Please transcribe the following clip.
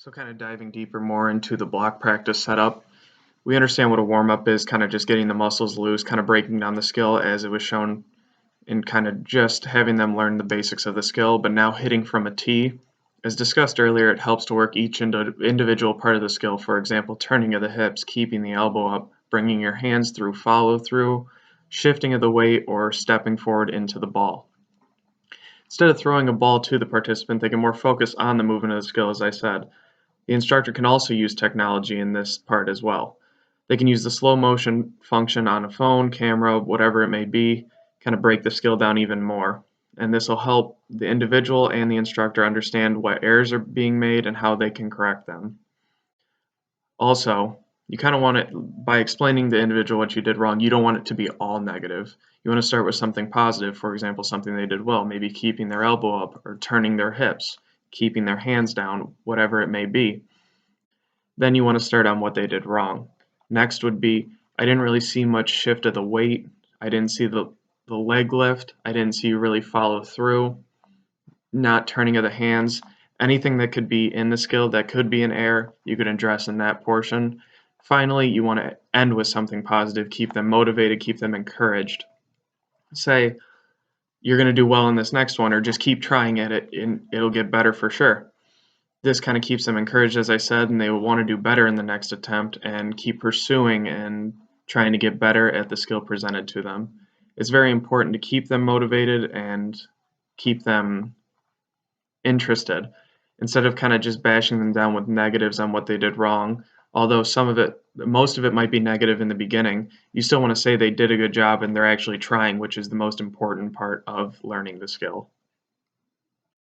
So kind of diving deeper more into the block practice setup, we understand what a warm up is, kind of just getting the muscles loose, kind of breaking down the skill as it was shown in kind of just having them learn the basics of the skill, but now hitting from a tee. As discussed earlier, it helps to work each individual part of the skill. For example, turning of the hips, keeping the elbow up, bringing your hands through follow through, shifting of the weight, or stepping forward into the ball. Instead of throwing a ball to the participant, they can more focus on the movement of the skill, as I said. The instructor can also use technology in this part as well. They can use the slow motion function on a phone, camera, whatever it may be, kind of break the skill down even more. And this will help the individual and the instructor understand what errors are being made and how they can correct them. Also, you kind of want it, by explaining the individual what you did wrong, you don't want it to be all negative. You want to start with something positive, for example, something they did well, maybe keeping their elbow up or turning their hips, keeping their hands down, whatever it may be. Then you want to start on what they did wrong. Next would be, I didn't really see much shift of the weight. I didn't see the leg lift. I didn't see you really follow through, not turning of the hands. Anything that could be in the skill that could be an error, you could address in that portion. Finally, you want to end with something positive, keep them motivated, keep them encouraged. Say, you're going to do well in this next one, or just keep trying at it and it'll get better for sure. This kind of keeps them encouraged, as I said, and they will want to do better in the next attempt and keep pursuing and trying to get better at the skill presented to them. It's very important to keep them motivated and keep them interested instead of kind of just bashing them down with negatives on what they did wrong. Although most of it might be negative in the beginning, you still want to say they did a good job and they're actually trying, which is the most important part of learning the skill.